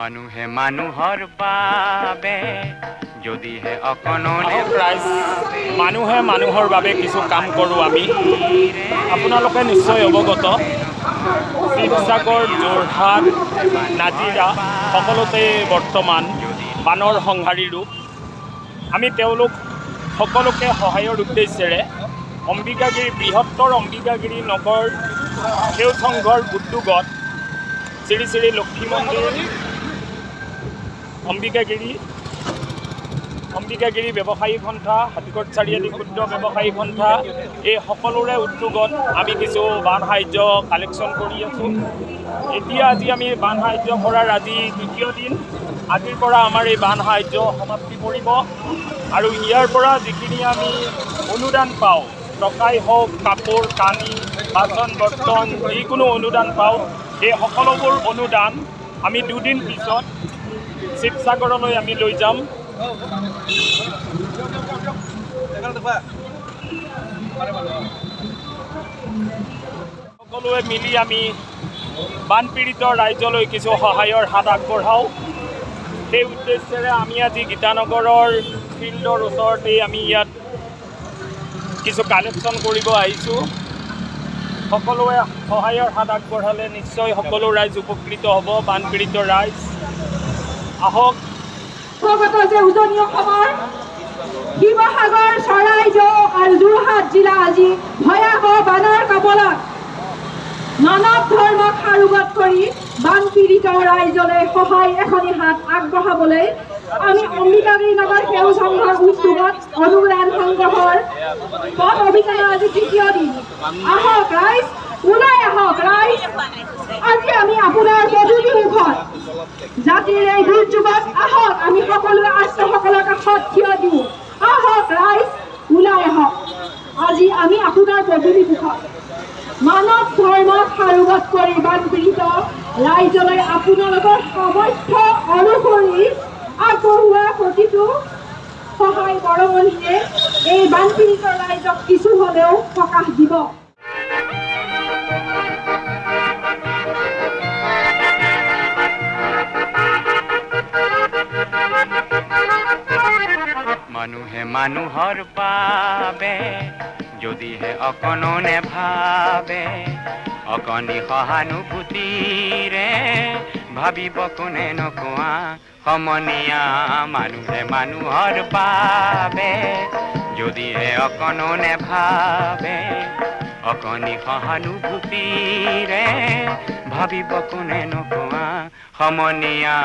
মানুহে মানুহৰ বাবে যদিহে অকণনে মানুহে মানুহৰ বাবে কিছু কাম কৰোঁ আমি। আপোনালোকে নিশ্চয় অৱগত, শিৱসাগৰ, যোৰহাট, নাজিৰা সকলোতে বৰ্তমান বানৰ সংহাৰী ৰূপ। আমি তেওঁলোক সকলোকে সহায়ৰ উদ্দেশ্যেৰে অম্বিকাগিৰি বৃহত্তৰ অম্বিকাগিৰি নগৰ সেউজ সংঘৰ উদ্যোগত শ্ৰী শ্ৰী লক্ষী মন্দিৰ অম্বিকাগিৰি ব্যৱসায়ী সন্থা, হাতীকোট চাৰিআলি ক্ষুদ্ৰ ব্যৱসায়ী সন্থা, এই সকলোৰে উদ্যোগত আমি কিছু বান সাহায্য কালেকশ্যন কৰি আছোঁ। আজি আমি বান সাহায্য কৰাৰ আজি দ্বিতীয় দিন। আজিৰ পৰা আমাৰ এই বান সাহায্য সমাপ্তি পৰিব আৰু ইয়াৰ পৰা যিখিনি আমি অনুদান পাওঁ, টকাই হওক, কাপোৰ কানি, বাচন বৰ্তন, যিকোনো অনুদান পাওঁ, এই সকলোবোৰ অনুদান আমি দুদিন পিছত শিৱসাগৰলৈ আমি লৈ যাম। সকলোৱে মিলি আমি বানপীড়িত ৰাইজলৈ কিছু সহায়ৰ হাত আগবঢ়াওঁ। সেই উদ্দেশ্যেৰে আমি আজি গীতানগৰৰ ফিল্ডৰ ওচৰতেই আমি ইয়াত কিছু কালেকশ্যন কৰিব আহিছোঁ। সকলোৱে সহায়ৰ হাত আগবঢ়ালে নিশ্চয় সকলো ৰাইজ উপকৃত হ'ব। বানপীড়িত ৰাইজ আহক। যে উজনি অসমৰ শিৱসাগৰ, চৰাইদেউ আৰু যোৰহাট জিলা আজি ভয়াৱহ বানৰ কবলত মানৱ ধৰ্মক সাৰোগত কৰি বানপীড়িত ৰাইজলৈ সহায় এখনি হাত আগবঢ়াবলৈ আমি অম্বিকাগিৰি নগৰ সেউজ সংঘৰ উদ্যোগত অনুদান সংগ্ৰহৰ পথ অভিযানৰ আজি তৃতীয় দিন। আহক ৰাইজ, ওলাই আহক ৰাইজ। আজি আমি আপোনাৰ পদূলি মুখত জাতিৰ এই দুৰ্যোগত আহক আমি সকলোৱে আশ্ৰয়সকলৰ কাষত থিয় দিওঁ। আহক ৰাইজ, ওলাই আহক। আজি আমি আপোনাৰ পদূলি মুখত মানৱ ধৰ্মক সাৰোগত কৰি বানপীড়িত ৰাইজলৈ আপোনালোকৰ সামৰ্থ্য অনুসৰি আগবঢ়োৱা প্ৰতিটো সহায় বৰঙণিৰে এই বানপীড়িত ৰাইজক কিছু হ'লেও সকাহ দিব। মানুহে মানুহৰ বাবে যদিহে অকণনে ভাবে, অকণি সহানুভূতিৰে ভাবিব কোনে নকোৱা সমনীয়া। মানুহে মানুহৰ বাবে যদিহে অকণনে ভাবে, অকণি সহানুভূতিৰে ভাবিব কোনে নকোৱা সমনীয়া।